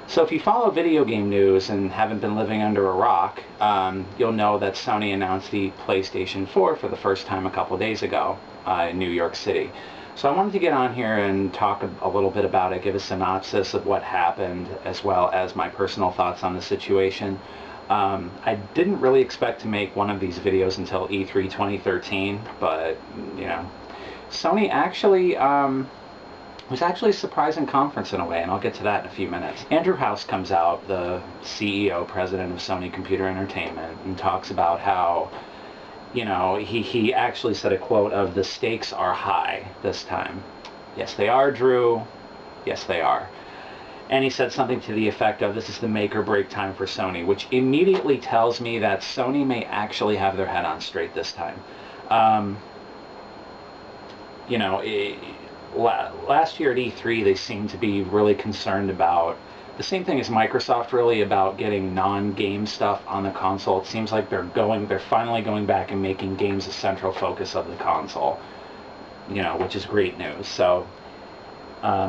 So if you follow video game news and haven't been living under a rock, you'll know that Sony announced the PlayStation 4 for the first time a couple days ago in New York City. So I wanted to get on here and talk a little bit about it, give a synopsis of what happened, as well as my personal thoughts on the situation. I didn't really expect to make one of these videos until E3 2013, but, you know, Sony actually was actually a surprising conference in a way, and I'll get to that in a few minutes. Andrew House comes out, the CEO, president of Sony Computer Entertainment, and talks about how, you know, he actually said a quote of, "The stakes are high this time." Yes, they are, Drew. Yes, they are. And he said something to the effect of, "This is the make or break time for Sony," which immediately tells me that Sony may actually have their head on straight this time. You know, last year at E3, they seemed to be really concerned about the same thing as Microsoft, really, about getting non-game stuff on the console. It seems like they're finally going back and making games a central focus of the console, you know, which is great news. So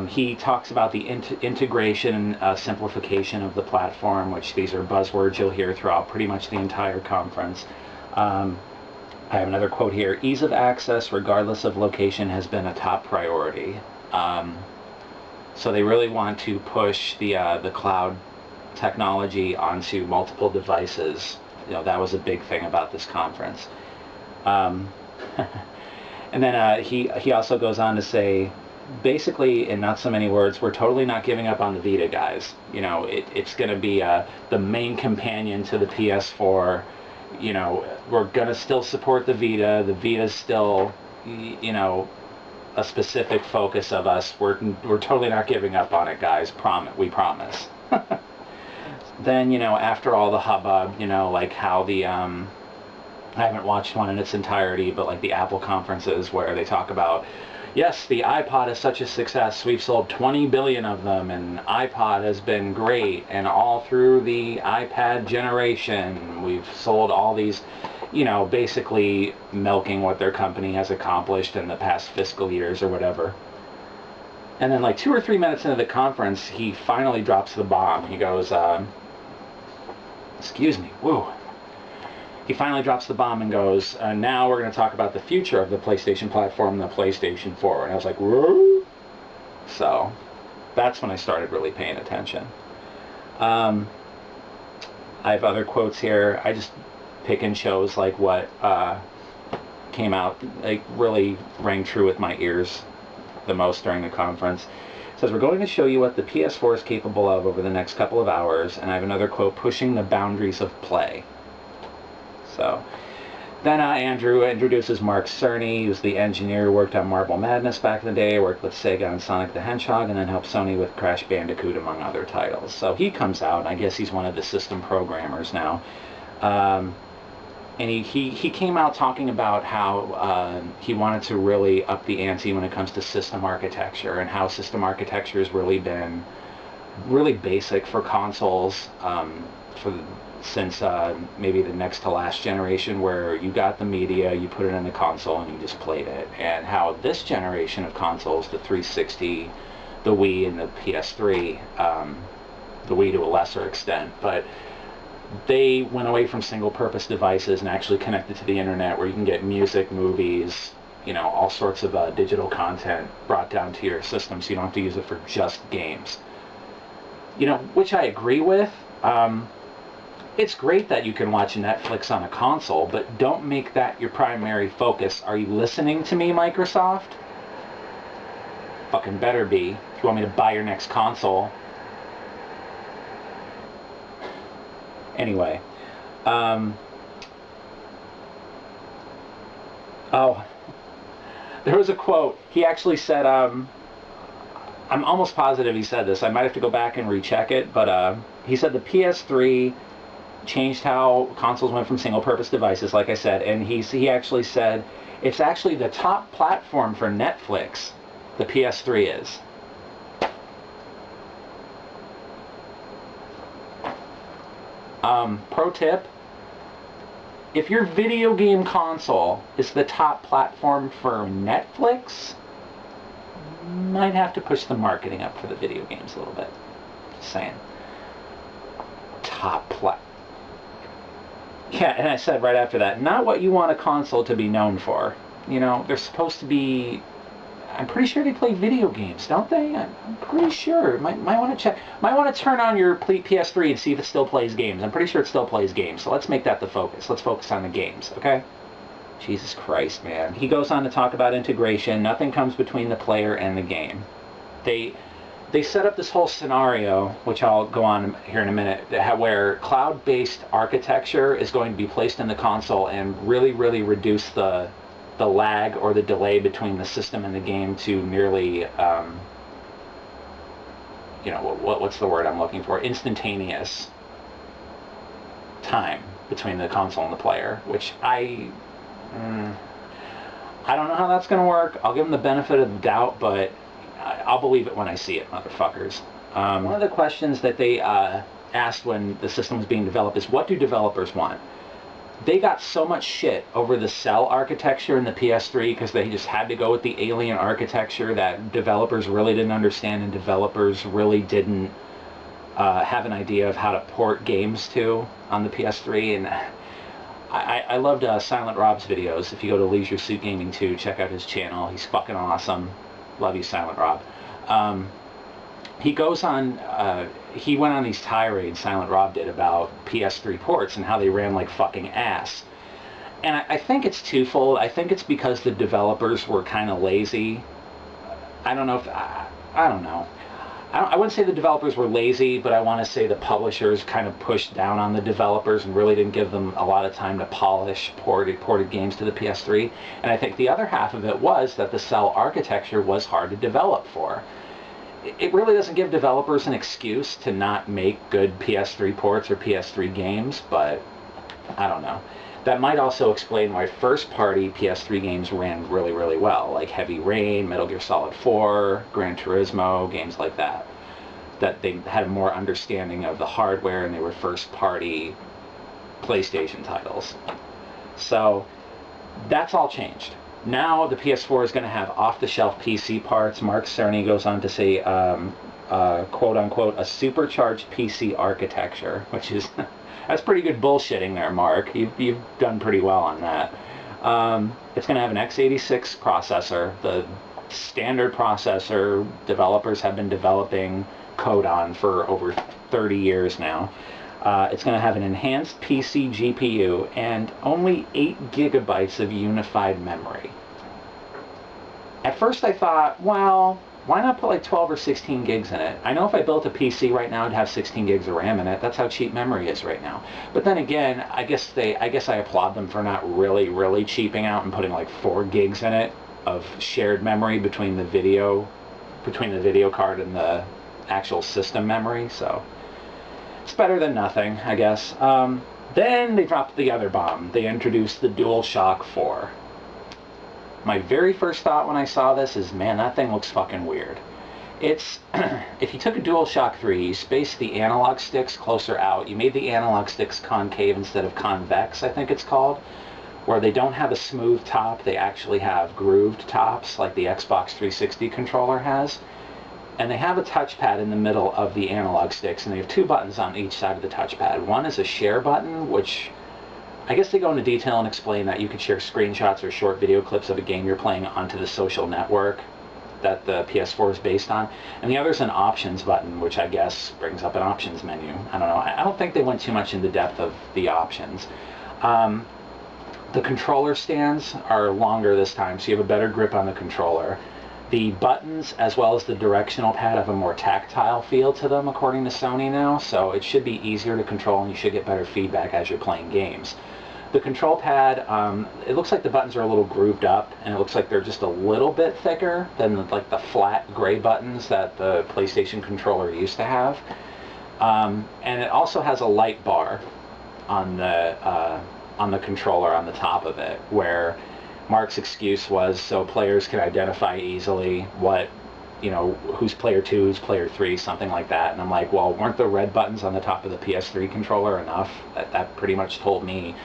he talks about the integration and simplification of the platform, which these are buzzwords you'll hear throughout pretty much the entire conference. I have another quote here. "Ease of access, regardless of location, has been a top priority." So they really want to push the cloud technology onto multiple devices. You know, that was a big thing about this conference. And then he also goes on to say, basically, in not so many words, we're totally not giving up on the Vita, guys. You know, it's going to be the main companion to the PS4. You know, we're going to still support the Vita. The Vita's still, you know, a specific focus of us. We're totally not giving up on it, guys. We promise. Then, you know, after all the hubbub, you know, like how the I haven't watched one in its entirety, but like the Apple conferences where they talk about, yes, the iPod is such a success. We've sold 20 billion of them, and iPod has been great. And all through the iPad generation, we've sold all these, you know, basically milking what their company has accomplished in the past fiscal years or whatever. And then like 2 or 3 minutes into the conference, he finally drops the bomb. He goes, excuse me, whoa. He finally drops the bomb and goes, now we're going to talk about the future of the PlayStation platform, the PlayStation 4. And I was like, whoa. So that's when I started really paying attention. I have other quotes here. I just pick and chose like what came out, like really rang true with my ears the most during the conference. It says, "We're going to show you what the PS4 is capable of over the next couple of hours." And I have another quote, "Pushing the boundaries of play." So then Andrew introduces Mark Cerny, who's the engineer who worked on Marble Madness back in the day, worked with Sega on Sonic the Hedgehog, and then helped Sony with Crash Bandicoot, among other titles. So he comes out, I guess he's one of the system programmers now. And he came out talking about how he wanted to really up the ante when it comes to system architecture, and how system architecture has really been really basic for consoles since maybe the next to last generation, where you got the media, you put it in the console, and you just played it. And how this generation of consoles, the 360, the Wii, and the PS3, the Wii to a lesser extent, but they went away from single-purpose devices and actually connected to the internet, where you can get music, movies, you know, all sorts of digital content brought down to your system, so you don't have to use it for just games. You know, which I agree with. It's great that you can watch Netflix on a console, but don't make that your primary focus. Are you listening to me, Microsoft? Fucking better be, if you want me to buy your next console. Anyway. Oh. There was a quote. He actually said, I'm almost positive he said this. I might have to go back and recheck it, but he said the PS3 changed how consoles went from single-purpose devices, like I said, and he actually said it's actually the top platform for Netflix, the PS3 is. Pro tip, if your video game console is the top platform for Netflix, might have to push the marketing up for the video games a little bit. Just saying. top Yeah, and I said right after that, not what you want a console to be known for. You know, they're supposed to be... I'm pretty sure they play video games, don't they? I'm pretty sure. Might want to check. Might want to turn on your PS3 and see if it still plays games. I'm pretty sure it still plays games, so let's make that the focus. Let's focus on the games, okay? Jesus Christ, man. He goes on to talk about integration. Nothing comes between the player and the game. They set up this whole scenario, which I'll go on here in a minute, where cloud-based architecture is going to be placed in the console and really, really reduce the lag or the delay between the system and the game to nearly, you know, what's the word I'm looking for? Instantaneous time between the console and the player, which I don't know how that's going to work. I'll give them the benefit of the doubt, but I'll believe it when I see it, motherfuckers. One of the questions that they asked when the system was being developed is, what do developers want? They got so much shit over the cell architecture in the PS3 because they just had to go with the alien architecture that developers really didn't understand, and developers really didn't have an idea of how to port games to on the PS3. And I loved Silent Rob's videos. If you go to Leisure Suit Gaming 2, check out his channel. He's fucking awesome. Love you, Silent Rob. He goes on, he went on these tirades, Silent Rob did, about PS3 ports and how they ran like fucking ass. And I think it's twofold. I think it's because the developers were kind of lazy. I don't know if, I don't know. I wouldn't say the developers were lazy, but I want to say the publishers kind of pushed down on the developers and really didn't give them a lot of time to polish ported games to the PS3. And I think the other half of it was that the cell architecture was hard to develop for. It really doesn't give developers an excuse to not make good PS3 ports or PS3 games, but I don't know. That might also explain why first-party PS3 games ran really, really well, like Heavy Rain, Metal Gear Solid 4, Gran Turismo, games like that. That they had a more understanding of the hardware and they were first-party PlayStation titles. So that's all changed. Now the PS4 is going to have off-the-shelf PC parts. Mark Cerny goes on to say, quote-unquote, a supercharged PC architecture, which is... That's pretty good bullshitting there, Mark. You've done pretty well on that. It's going to have an x86 processor, the standard processor developers have been developing code on for over 30 years now. It's going to have an enhanced PC GPU and only 8 gigabytes of unified memory. At first I thought, well, why not put like 12 or 16 gigs in it? I know if I built a PC right now, it'd have 16 gigs of RAM in it. That's how cheap memory is right now. But then again, I guess I applaud them for not really cheaping out and putting like 4 gigs in it of shared memory between the video card and the actual system memory. So it's better than nothing, I guess. Then they dropped the other bomb. They introduced the DualShock 4. My very first thought when I saw this is, man, that thing looks fucking weird. It's, if you took a DualShock 3, you spaced the analog sticks closer out, you made the analog sticks concave instead of convex, I think it's called, where they don't have a smooth top, they actually have grooved tops, like the Xbox 360 controller has. And they have a touchpad in the middle of the analog sticks, and they have 2 buttons on each side of the touchpad. One is a share button, which... I guess they go into detail and explain that you could share screenshots or short video clips of a game you're playing onto the social network that the PS4 is based on. And the other is an options button, which I guess brings up an options menu. I don't know. I don't think they went too much into depth of the options. The controller stands are longer this time, so you have a better grip on the controller. The buttons, as well as the directional pad, have a more tactile feel to them, according to Sony now, so it should be easier to control and you should get better feedback as you're playing games. The control pad, it looks like the buttons are a little grooved up, and it looks like they're just a little bit thicker than like the flat gray buttons that the PlayStation controller used to have. And it also has a light bar on the controller on the top of it, where Mark's excuse was so players can identify easily what, you know, who's player 2, who's player 3, something like that. And I'm like, well, weren't the red buttons on the top of the PS3 controller enough? That pretty much told me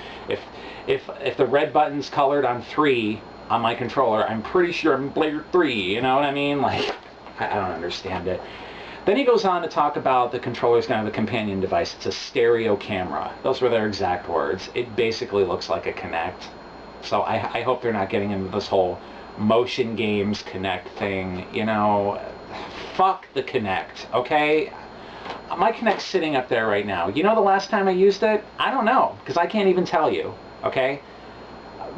if the red button's colored on 3 on my controller, I'm pretty sure I'm player 3, you know what I mean? Like, I don't understand it. Then he goes on to talk about the controller's going to have a companion device. It's a stereo camera. Those were their exact words. It basically looks like a Kinect. So I hope they're not getting into this whole motion games Kinect thing. You know, fuck the Kinect, okay? My Kinect's sitting up there right now. You know the last time I used it? I don't know, because I can't even tell you, okay?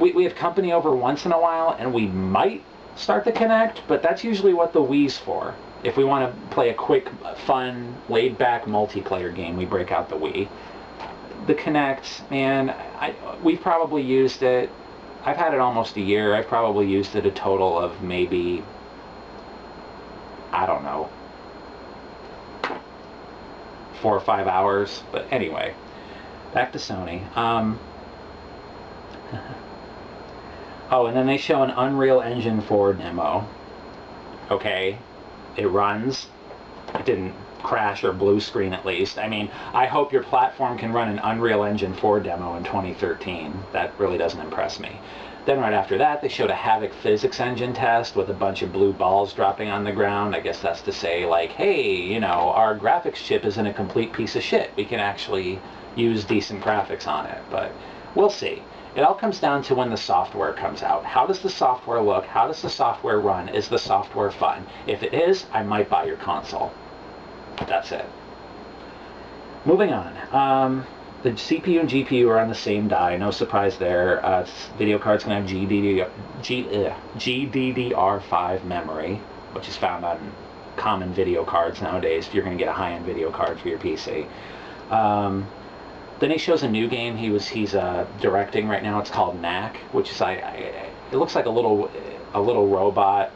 We have company over once in a while, and we might start the Kinect, but that's usually what the Wii's for. If we want to play a quick, fun, laid-back multiplayer game, we break out the Wii. The Kinect, man, we've probably used it. I've had it almost a year. I've probably used it a total of maybe, I don't know, 4 or 5 hours. But anyway, back to Sony. Oh, and then they show an Unreal Engine 4 demo. Okay, it runs. It didn't crash or blue screen at least. I mean, I hope your platform can run an Unreal Engine 4 demo in 2013. That really doesn't impress me. Then right after that, they showed a Havoc physics engine test with a bunch of blue balls dropping on the ground. I guess that's to say, like, hey, you know, our graphics chip isn't a complete piece of shit. We can actually use decent graphics on it, but we'll see. It all comes down to when the software comes out. How does the software look? How does the software run? Is the software fun? If it is, I might buy your console. That's it. Moving on. The CPU and GPU are on the same die. No surprise there. Video card's going to have GDDR5 memory, which is found on common video cards nowadays if you're going to get a high-end video card for your PC. Then he shows a new game he's directing right now. It's called Knack, which is it looks like a little robot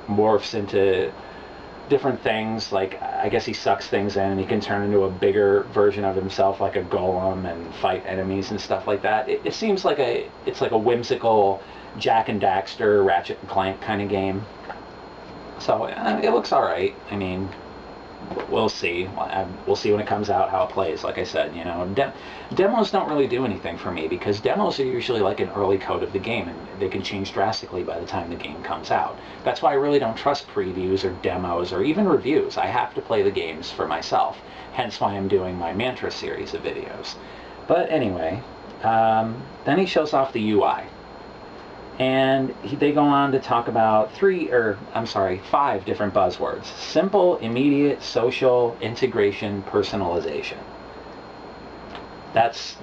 morphs into different things. Like, I guess he sucks things in and he can turn into a bigger version of himself, like a golem, and fight enemies and stuff like that. It seems like it's like a whimsical Jack and Daxter, Ratchet and Clank kind of game. So it looks all right. I mean, we'll see. We'll see when it comes out how it plays. Like I said, you know, demos don't really do anything for me because demos are usually like an early code of the game and they can change drastically by the time the game comes out. That's why I really don't trust previews or demos or even reviews. I have to play the games for myself. Hence why I'm doing my Mantra series of videos. But anyway, then he shows off the UI. And they go on to talk about 5 different buzzwords. Simple, immediate, social, integration, personalization. That's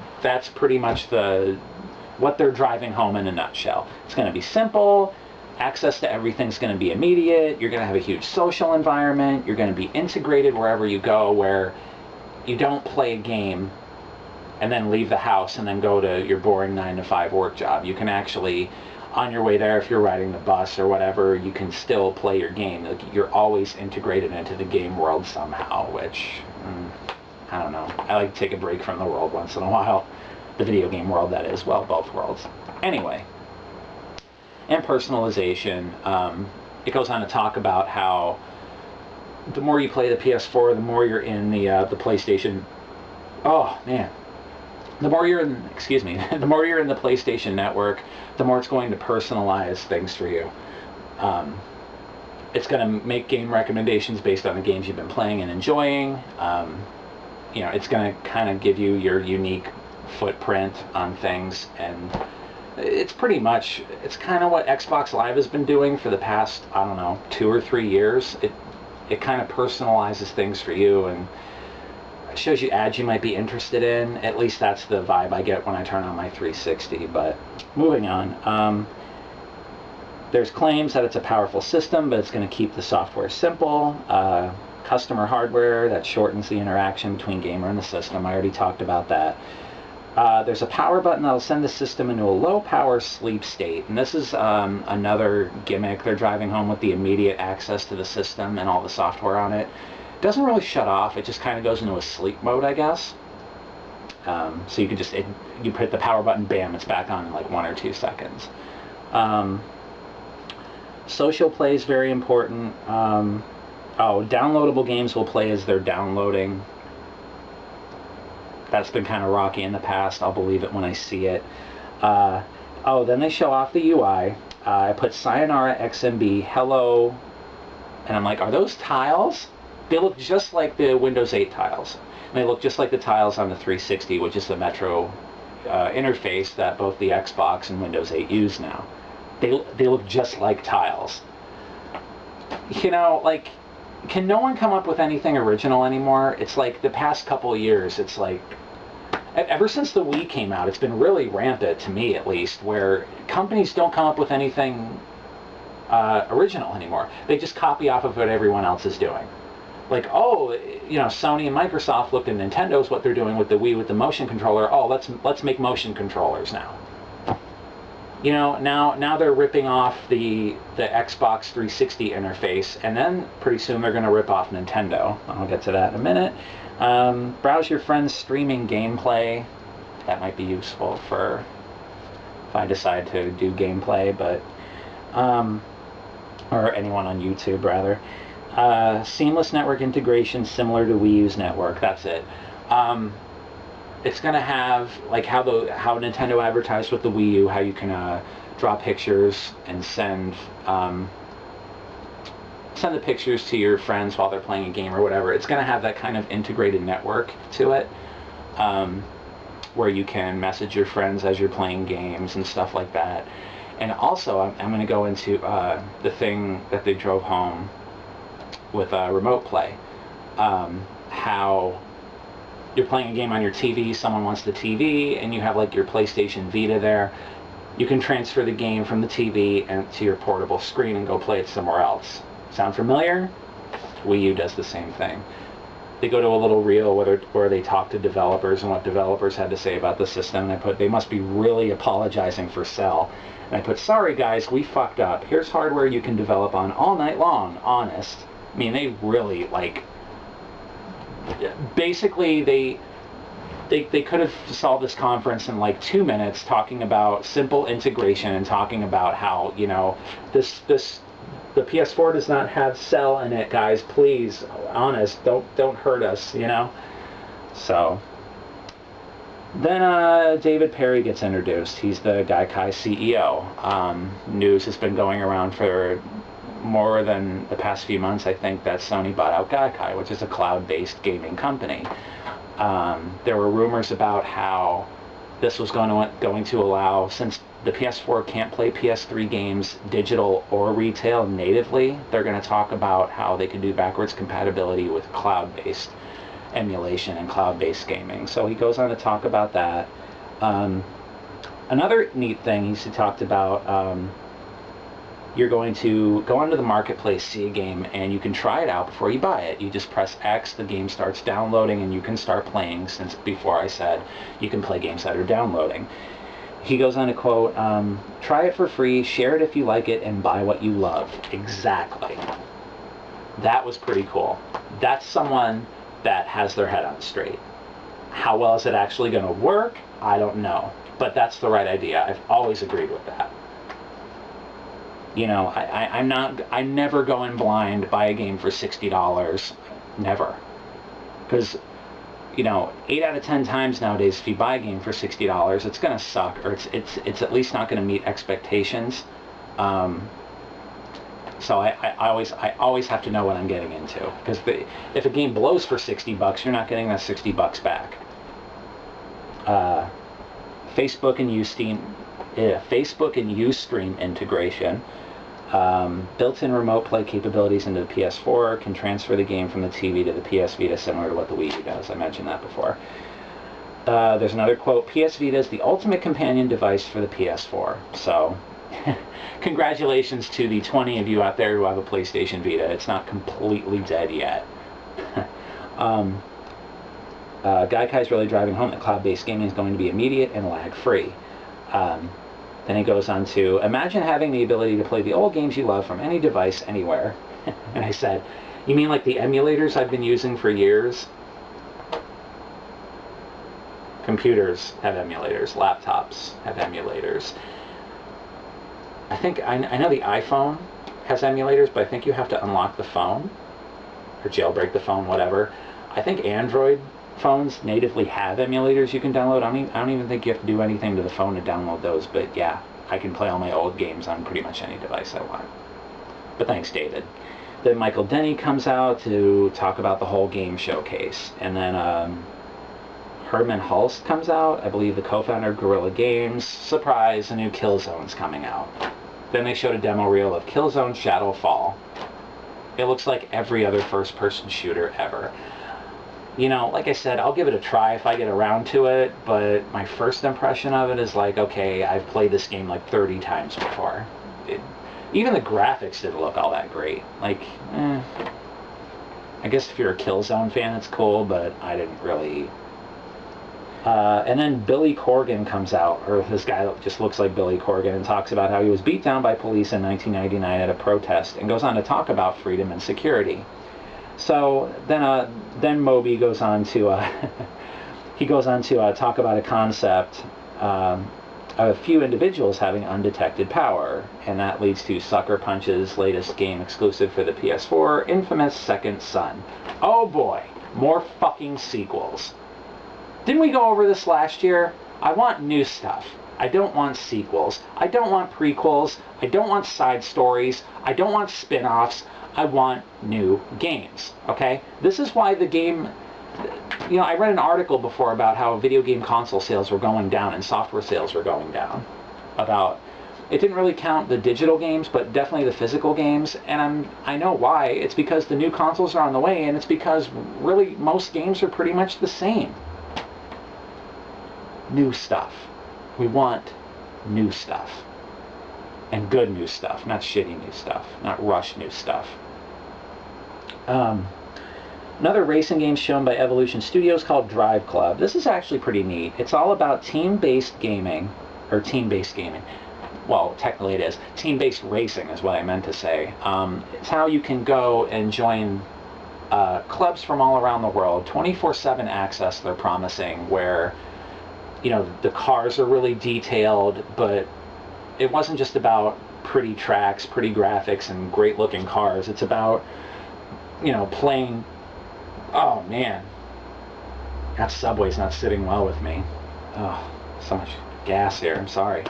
pretty much what they're driving home in a nutshell. It's going to be simple, access to everything's going to be immediate, you're going to have a huge social environment, you're going to be integrated wherever you go, where you don't play a game and then leave the house and then go to your boring 9-to-5 work job. You can actually, on your way there, if you're riding the bus or whatever, you can still play your game. Like, you're always integrated into the game world somehow, which, I don't know. I like to take a break from the world once in a while. The video game world, that is. Well, both worlds. Anyway. And personalization. It goes on to talk about how the more you play the PS4, the more you're in the PlayStation. Oh, man. The more you're in, the more you're in the PlayStation Network, the more it's going to personalize things for you. It's going to make game recommendations based on the games you've been playing and enjoying. You know, it's going to kind of give you your unique footprint on things, and it's kind of what Xbox Live has been doing for the past, I don't know, 2 or 3 years. It kind of personalizes things for you and shows you ads you might be interested in. At least that's the vibe I get when I turn on my 360. But moving on, there's claims that it's a powerful system, but it's going to keep the software simple. Customer hardware that shortens the interaction between gamer and the system. I already talked about that. There's a power button that'll send the system into a low power sleep state, and this is another gimmick they're driving home with the immediate access to the system and all the software on it. Doesn't really shut off, it just kind of goes into a sleep mode, I guess. So you can just, you hit the power button, bam, it's back on in like 1 or 2 seconds. Social play is very important. Downloadable games will play as they're downloading. That's been kind of rocky in the past. I'll believe it when I see it. Then they show off the UI. I put Sayonara XMB Hello And I'm like, are those tiles? They look just like the Windows 8 tiles. And they look just like the tiles on the 360, which is the Metro interface that both the Xbox and Windows 8 use now. They look just like tiles. You know, like, can no one come up with anything original anymore? It's like the past couple of years, it's like, ever since the Wii came out, it's been really rampant, to me at least, where companies don't come up with anything original anymore. They just copy off of what everyone else is doing. Like, oh, you know, Sony and Microsoft looked at Nintendo's what they're doing with the Wii with the motion controller. Oh, let's make motion controllers now. You know, now they're ripping off the Xbox 360 interface, and then pretty soon they're going to rip off Nintendo. I'll get to that in a minute. Browse your friends' streaming gameplay. That might be useful for if I decide to do gameplay, but or anyone on YouTube rather. Seamless network integration similar to Wii U's network. That's it. It's going to have, like, how Nintendo advertised with the Wii U, how you can draw pictures and send the pictures to your friends while they're playing a game or whatever. It's going to have that kind of integrated network to it, where you can message your friends as you're playing games and stuff like that. And also, I'm going to go into the thing that they drove home with remote play. How you're playing a game on your TV, someone wants the TV, and you have like your PlayStation Vita there. You can transfer the game from the TV and to your portable screen and go play it somewhere else. Sound familiar? Wii U does the same thing. They go to a little reel where they talk to developers and what developers had to say about the system. And I put, they must be really apologizing for Cell. And I put, sorry guys, we fucked up. Here's hardware you can develop on all night long, honest. I mean, they really, like, basically they could have solved this conference in like 2 minutes, talking about simple integration and talking about how, you know, the PS4 does not have Cell in it, guys. Please, honest, don't hurt us, you know. So then David Perry gets introduced. He's the Gaikai CEO. News has been going around for more than the past few months, I think, that Sony bought out Gaikai, which is a cloud-based gaming company. There were rumors about how this was going to allow, since the PS4 can't play PS3 games digital or retail natively, they're going to talk about how they can do backwards compatibility with cloud-based emulation and cloud-based gaming. So he goes on to talk about that. Another neat thing he talked about, you're going to go onto the marketplace, see a game, and you can try it out before you buy it. You just press X, the game starts downloading, and you can start playing, since before I said you can play games that are downloading. He goes on to quote, try it for free, share it if you like it, and buy what you love. Exactly. That was pretty cool. That's someone that has their head on straight. How well is it actually going to work? I don't know. But that's the right idea. I've always agreed with that. You know, I never go in blind, buy a game for $60. Never. Because, you know, 8 out of 10 times nowadays, if you buy a game for $60, it's going to suck, or it's at least not going to meet expectations. So I always have to know what I'm getting into, because if a game blows for $60, you're not getting that $60 back. Facebook and Ustream integration. Built-in remote play capabilities into the PS4 can transfer the game from the TV to the PS Vita, similar to what the Wii U does. I mentioned that before. There's another quote, PS Vita is the ultimate companion device for the PS4. So, congratulations to the 20 of you out there who have a PlayStation Vita. It's not completely dead yet. Gaikai's really driving home that cloud-based gaming is going to be immediate and lag-free. Then he goes on to, imagine having the ability to play the old games you love from any device, anywhere. And I said, you mean like the emulators I've been using for years? Computers have emulators. Laptops have emulators. I think, I know the iPhone has emulators, but I think you have to unlock the phone, or jailbreak the phone, whatever. I think Android phones natively have emulators you can download. I don't even think you have to do anything to the phone to download those, but yeah, I can play all my old games on pretty much any device I want. But thanks, David. Then Michael Denny comes out to talk about the whole game showcase. And then Herman Hulst comes out, I believe the co-founder of Guerrilla Games. Surprise, a new Killzone's coming out. Then they showed a demo reel of Killzone Shadowfall. It looks like every other first-person shooter ever. You know, like I said, I'll give it a try if I get around to it, but my first impression of it is like, okay, I've played this game like 30 times before. Even the graphics didn't look all that great. Like, I guess if you're a Killzone fan, it's cool, but I didn't really... and then Billy Corgan comes out, or this guy that just looks like Billy Corgan, and talks about how he was beat down by police in 1999 at a protest, and goes on to talk about freedom and security. So then Moby goes on to he goes on to talk about a concept of a few individuals having undetected power, and that leads to Sucker Punch's latest game exclusive for the PS4, infamous Second Son. Oh boy, more fucking sequels. Didn't we go over this last year? I want new stuff. I don't want sequels. I don't want prequels. I don't want side stories. I don't want spin-offs. I want new games, okay? This is why the game... You know, I read an article before about how video game console sales were going down and software sales were going down. About... It didn't really count the digital games, but definitely the physical games, and I know why. It's because the new consoles are on the way, and it's because really most games are pretty much the same. New stuff. We want new stuff. And good new stuff, not shitty new stuff, not rush new stuff. Another racing game shown by Evolution Studios called Drive Club. This is actually pretty neat. It's all about team-based gaming, or team-based gaming. Well, technically it is. Team-based racing is what I meant to say. It's how you can go and join clubs from all around the world. 24/7 access they're promising, where, you know, the cars are really detailed, but it wasn't just about pretty tracks, pretty graphics, and great-looking cars. It's about, you know, playing... Oh, man. That subway's not sitting well with me. Oh, so much gas here. I'm sorry.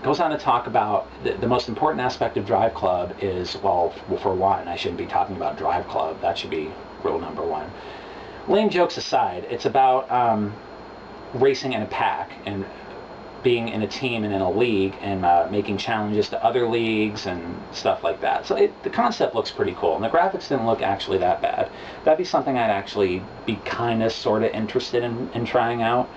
Goes on to talk about the most important aspect of Drive Club is, well, for one, I shouldn't be talking about Drive Club. That should be rule number one. Lame jokes aside, it's about racing in a pack and being in a team and in a league and making challenges to other leagues and stuff like that. So the concept looks pretty cool, and the graphics didn't look actually that bad. That'd be something I'd actually be kind of sort of interested in trying out.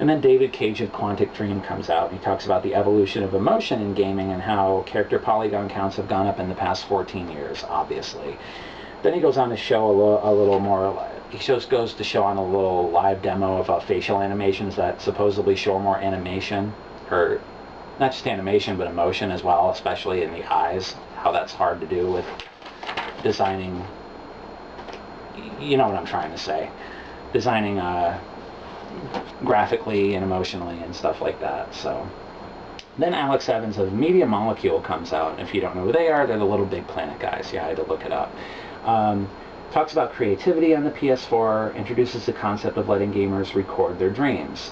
And then David Cage of Quantic Dream comes out, and he talks about the evolution of emotion in gaming and how character polygon counts have gone up in the past 14 years, obviously. Then he goes on to show a little more... He goes to show on a little live demo of facial animations that supposedly show more animation, or not just animation, but emotion as well, especially in the eyes, how that's hard to do with designing, you know what I'm trying to say, designing graphically and emotionally and stuff like that. So then Alex Evans of Media Molecule comes out, and if you don't know who they are, they're the Little Big Planet guys. Yeah, I had to look it up. Talks about creativity on the PS4, introduces the concept of letting gamers record their dreams.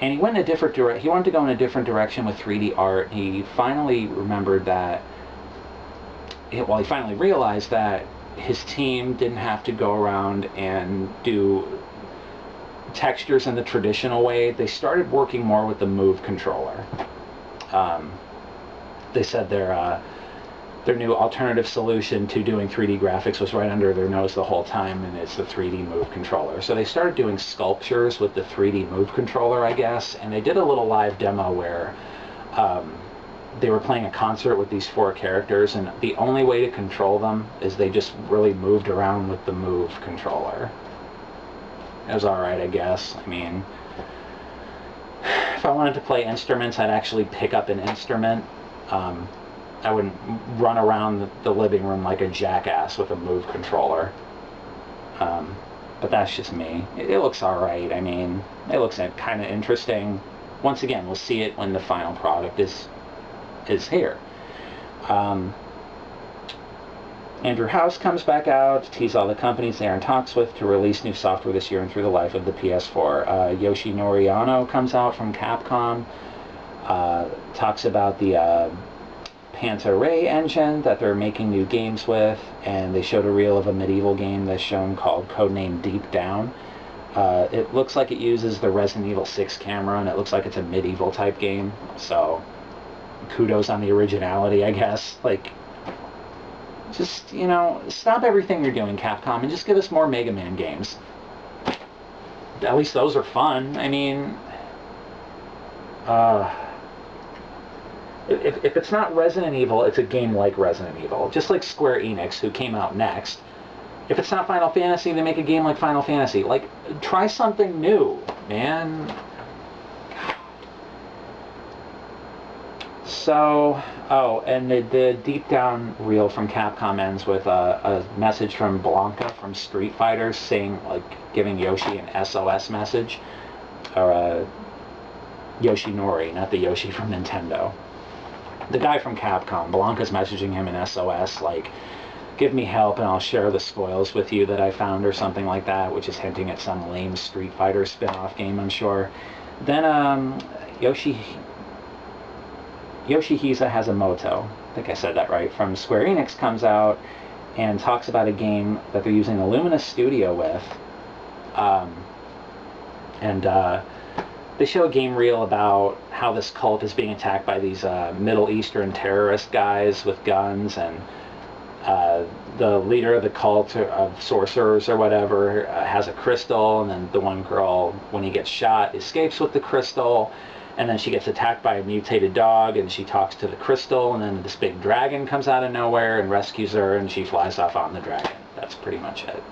And he went in a different direction. He wanted to go in a different direction with 3D art. He finally remembered that, well, he finally realized that his team didn't have to go around and do textures in the traditional way. They started working more with the Move controller. They said their new alternative solution to doing 3D graphics was right under their nose the whole time, and it's the 3D Move controller. So they started doing sculptures with the 3D Move controller, I guess, and they did a little live demo where they were playing a concert with these 4 characters, and the only way to control them is they just really moved around with the Move controller. It was alright, I guess. I mean, if I wanted to play instruments, I'd actually pick up an instrument. I wouldn't run around the living room like a jackass with a Move controller. But that's just me. It looks alright. I mean, it looks kind of interesting. Once again, we'll see it when the final product is here. Andrew House comes back out to tease all the companies they are in talks with to release new software this year and through the life of the PS4. Yoshinori Ono comes out from Capcom. Talks about the Panta-Ray engine that they're making new games with, and they showed a reel of a medieval game that's shown called Codename Deep Down. It looks like it uses the Resident Evil 6 camera, and it looks like it's a medieval type game, so kudos on the originality, I guess. Like, just, you know, stop everything you're doing, Capcom, and just give us more Mega Man games. At least those are fun. I mean, if it's not Resident Evil, it's a game like Resident Evil. Just like Square Enix, who came out next. If it's not Final Fantasy, they make a game like Final Fantasy. Like, try something new, man. So, oh, and the Deep Down reel from Capcom ends with a message from Blanca from Street Fighter saying, like, giving Yoshi an SOS message. Or Yoshinori, not the Yoshi from Nintendo. The guy from Capcom, Blanca's messaging him an SOS, like, give me help and I'll share the spoils with you that I found, or something like that, which is hinting at some lame Street Fighter spin-off game, I'm sure. Then Yoshihisa Hazamoto, I think I said that right, from Square Enix comes out and talks about a game that they're using the Luminous Studio with. They show a game reel about how this cult is being attacked by these Middle Eastern terrorist guys with guns, and the leader of the cult of sorcerers or whatever has a crystal, and then the one girl, when he gets shot, escapes with the crystal, and then she gets attacked by a mutated dog, and she talks to the crystal, and then this big dragon comes out of nowhere and rescues her, and she flies off on the dragon. That's pretty much it.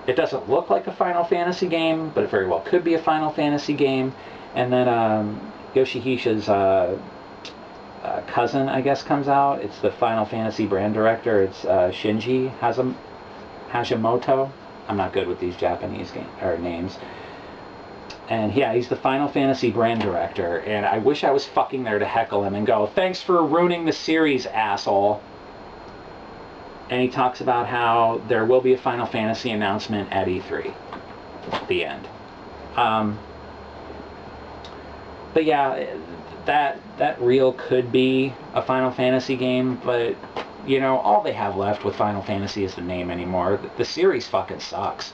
It doesn't look like a Final Fantasy game, but it very well could be a Final Fantasy game. And then Yoshihisha's cousin, I guess, comes out. It's the Final Fantasy brand director. It's Shinji Hashimoto. I'm not good with these Japanese names. And yeah, he's the Final Fantasy brand director. And I wish I was fucking there to heckle him and go, thanks for ruining the series, asshole. And he talks about how there will be a Final Fantasy announcement at E3. The end. But yeah, that reel could be a Final Fantasy game, but, you know, all they have left with Final Fantasy is the name anymore. The series fucking sucks.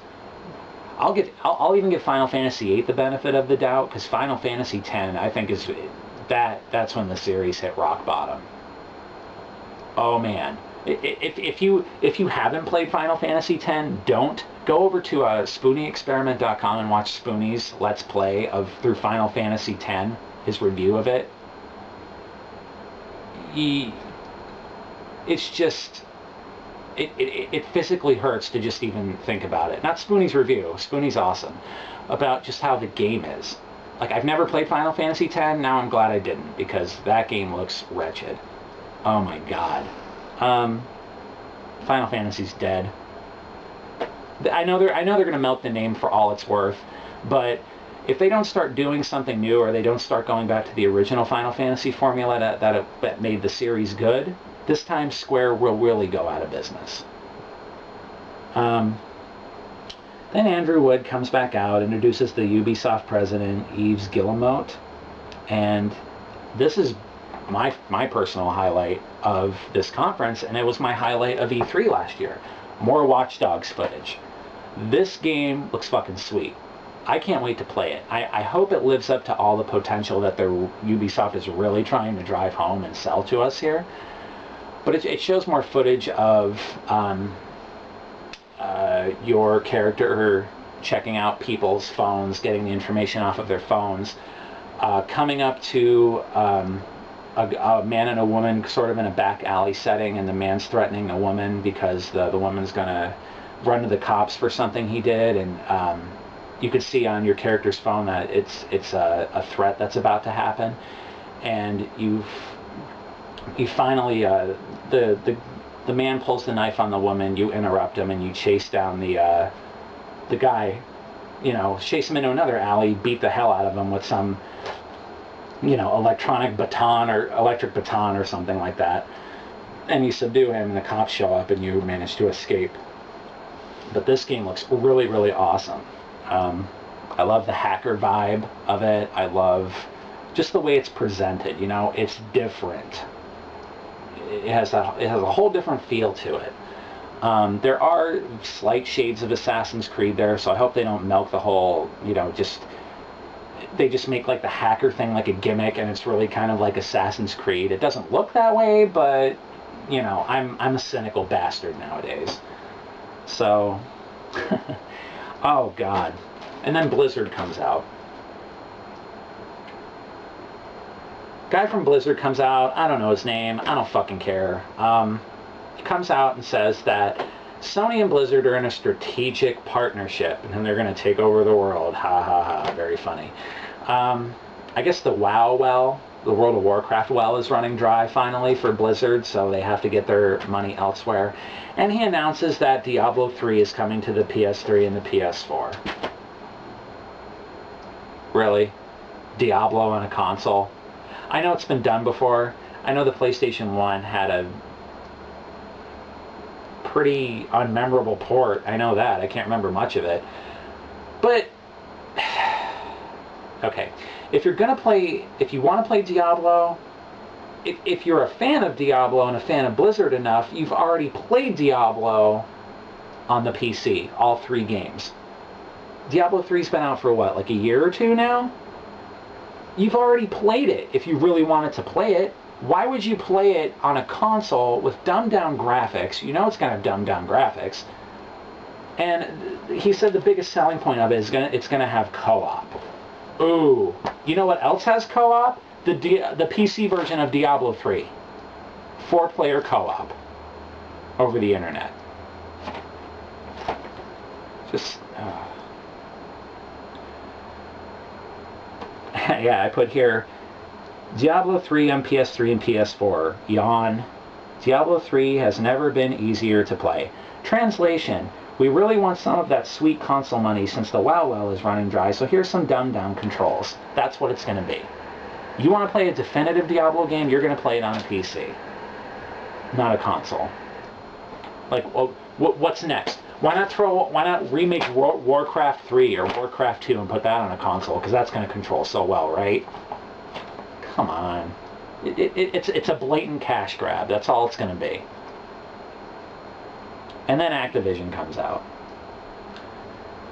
I'll even give Final Fantasy VIII the benefit of the doubt, because Final Fantasy X, I think, is that's when the series hit rock bottom. Oh man. If you haven't played Final Fantasy X, don't. Go over to SpoonyExperiment.com and watch Spoonie's Let's Play through Final Fantasy X, his review of it. It's just... It physically hurts to just even think about it. Not Spoonie's review. Spoonie's awesome. About just how the game is. Like, I've never played Final Fantasy X, now I'm glad I didn't, because that game looks wretched. Oh my god. Final Fantasy's dead. I know they're going to milk the name for all it's worth, but if they don't start doing something new, or they don't start going back to the original Final Fantasy formula that made the series good, this time Square will really go out of business. Then Andrew Wood comes back out, introduces the Ubisoft president, Yves Guillemot, and this is my personal highlight of this conference, and it was my highlight of E3 last year. More Watch Dogs footage. This game looks fucking sweet. I can't wait to play it. I hope it lives up to all the potential that Ubisoft is really trying to drive home and sell to us here. But it shows more footage of your character checking out people's phones, getting the information off of their phones, coming up to a man and a woman sort of in a back alley setting, and the man's threatening the woman because the woman's gonna run to the cops for something he did, and you could see on your character's phone that it's a threat that's about to happen, and you finally the man pulls the knife on the woman, you interrupt him, and you chase down the guy, you know, chase him into another alley, beat the hell out of him with some, you know, electric baton or something like that, and you subdue him, and the cops show up, and you manage to escape. But this game looks really, really awesome. I love the hacker vibe of it. I love just the way it's presented. You know, it's different. it has a whole different feel to it. There are slight shades of Assassin's Creed there, so I hope they don't milk the whole, you know, they just make like the hacker thing like a gimmick, and it's really kind of like Assassin's Creed. It doesn't look that way, but you know, I'm a cynical bastard nowadays. So, oh god. And then Blizzard comes out. Guy from Blizzard comes out, I don't know his name, I don't fucking care. He comes out and says that Sony and Blizzard are in a strategic partnership, and then they're going to take over the world. Ha ha ha, very funny. I guess the WoW well, the World of Warcraft well, is running dry finally for Blizzard, so they have to get their money elsewhere. And he announces that Diablo III is coming to the PS3 and the PS4. Really? Diablo on a console? I know it's been done before. I know the PlayStation 1 had a pretty unmemorable port. I know that. I can't remember much of it. But okay, if you're gonna play, if you want to play Diablo, if you're a fan of Diablo and a fan of Blizzard enough, you've already played Diablo on the PC, all 3 games. Diablo 3's been out for what, like a year or 2 now? You've already played it if you really wanted to play it. Why would you play it on a console with dumbed-down graphics? You know it's going to have dumbed-down graphics. And he said the biggest selling point of it is it's going to have co-op. Ooh. You know what else has co-op? The PC version of Diablo 3. 4-player co-op. Over the internet. Just... yeah, I put here... Diablo 3 on PS3 and PS4. Yawn. Diablo 3 has never been easier to play. Translation. We really want some of that sweet console money since the WoW well is running dry, so here's some dumbed-down controls. That's what it's going to be. You want to play a definitive Diablo game, you're going to play it on a PC. Not a console. Like, well, what's next? Why not remake Warcraft 3 or Warcraft 2 and put that on a console? Because that's going to control so well, right? Come on. It's a blatant cash grab. That's all it's going to be. And then Activision comes out.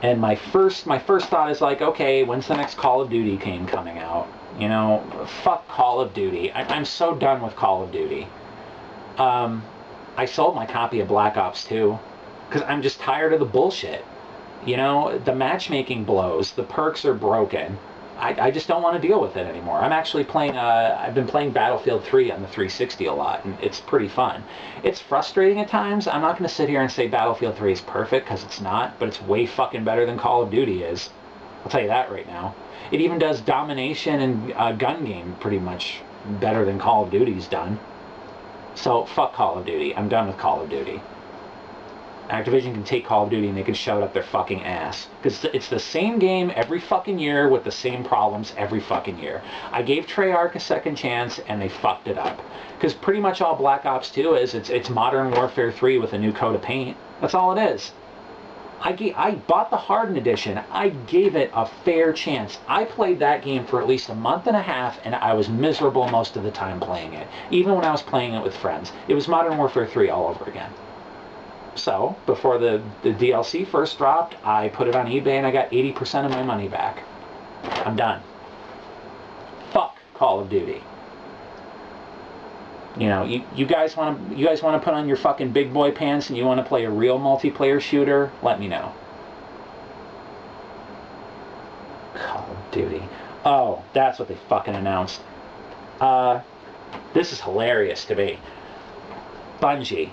And my first thought is like, okay, when's the next Call of Duty game coming out? You know, fuck Call of Duty. I'm so done with Call of Duty. I sold my copy of Black Ops 2 because I'm just tired of the bullshit. You know, the matchmaking blows. The perks are broken. I just don't want to deal with it anymore. I'm actually playing, I've been playing Battlefield 3 on the 360 a lot, and it's pretty fun. It's frustrating at times. I'm not going to sit here and say Battlefield 3 is perfect, because it's not, but it's way fucking better than Call of Duty is. I'll tell you that right now. It even does domination and gun game pretty much better than Call of Duty's done. So, fuck Call of Duty. I'm done with Call of Duty. Activision can take Call of Duty and they can shove it up their fucking ass. Because it's the same game every fucking year with the same problems every fucking year. I gave Treyarch a second chance and they fucked it up. Because pretty much all Black Ops 2 is, it's Modern Warfare 3 with a new coat of paint. That's all it is. I bought the Hardened Edition. I gave it a fair chance. I played that game for at least a month and a half and I was miserable most of the time playing it. Even when I was playing it with friends. It was Modern Warfare 3 all over again. So, before the DLC first dropped, I put it on eBay and I got 80% of my money back. I'm done. Fuck Call of Duty. You know, you guys want to put on your fucking big boy pants and you want to play a real multiplayer shooter? Let me know. Call of Duty. Oh, that's what they fucking announced. This is hilarious to me. Bungie.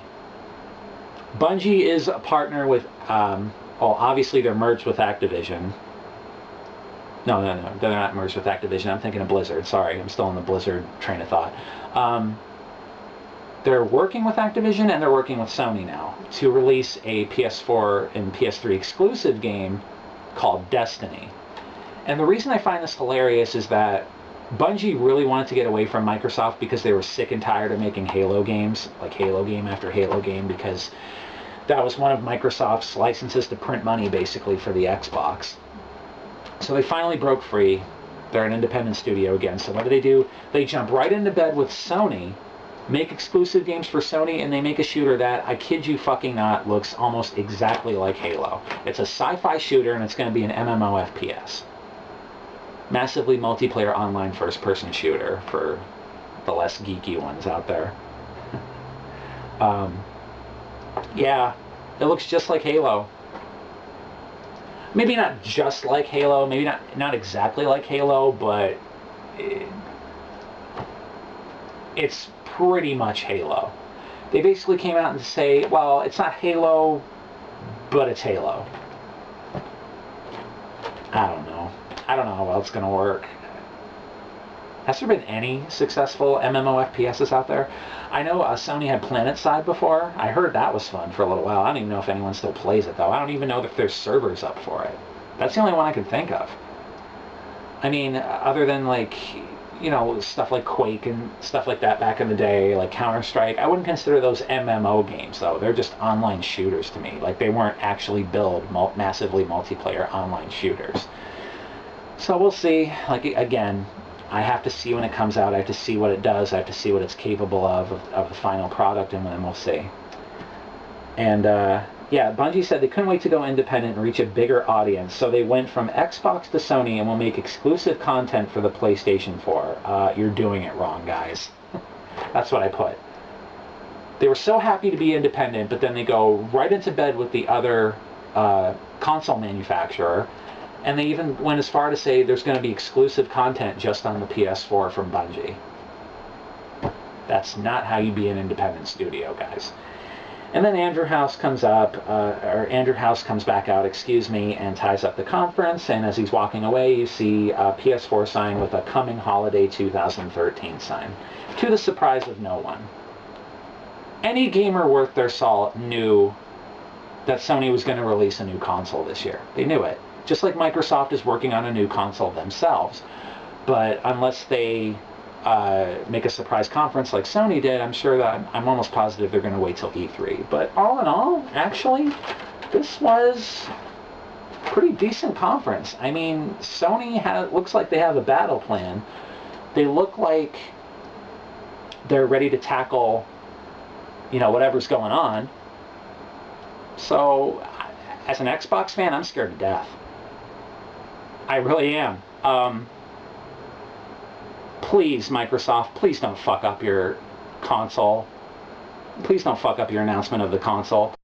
Bungie is a partner with, obviously they're merged with Activision. No, they're not merged with Activision. I'm thinking of Blizzard. Sorry, I'm still in the Blizzard train of thought. They're working with Activision and they're working with Sony now to release a PS4 and PS3 exclusive game called Destiny. And the reason I find this hilarious is that Bungie really wanted to get away from Microsoft because they were sick and tired of making Halo games, like Halo game after Halo game, because that was one of Microsoft's licenses to print money, basically, for the Xbox. So they finally broke free. They're an independent studio again. So what do? They jump right into bed with Sony make exclusive games for Sony, and they make a shooter that, I kid you fucking not, looks almost exactly like Halo. It's a sci-fi shooter, and it's going to be an MMO FPS. Massively multiplayer online first-person shooter for the less geeky ones out there. Yeah, it looks just like Halo. Maybe not just like Halo, maybe not exactly like Halo, but it's pretty much Halo. They basically came out and say, well, it's not Halo, but it's Halo. I don't know. I don't know how well it's going to work. Has there been any successful MMO FPSs out there? I know Sony had PlanetSide before. I heard that was fun for a little while. I don't even know if anyone still plays it, though. I don't even know if there's servers up for it. That's the only one I can think of. I mean, other than, like, you know, stuff like Quake and stuff like that back in the day, like Counter-Strike, I wouldn't consider those MMO games, though. They're just online shooters to me. Like, they weren't actually massively multiplayer online shooters. So we'll see. Like, again, I have to see when it comes out. I have to see what it does. I have to see what it's capable of the final product, and then we'll see. And, yeah, Bungie said they couldn't wait to go independent and reach a bigger audience, so they went from Xbox to Sony and will make exclusive content for the PlayStation 4. You're doing it wrong, guys. That's what I put. They were so happy to be independent, but then they go right into bed with the other console manufacturer, and they even went as far to say there's going to be exclusive content just on the PS4 from Bungie. That's not how you be an independent studio, guys. And then Andrew House comes back out, excuse me, and ties up the conference. And as he's walking away, you see a PS4 sign with a coming holiday 2013 sign, to the surprise of no one. Any gamer worth their salt knew that Sony was going to release a new console this year. They knew it. Just like Microsoft is working on a new console themselves. But unless they make a surprise conference like Sony did, I'm almost positive they're going to wait till E3. But all in all, actually, this was a pretty decent conference. I mean, Sony looks like they have a battle plan. They look like they're ready to tackle, you know, whatever's going on. So, as an Xbox fan, I'm scared to death. I really am. Please, Microsoft, please don't fuck up your console. Please don't fuck up your announcement of the console.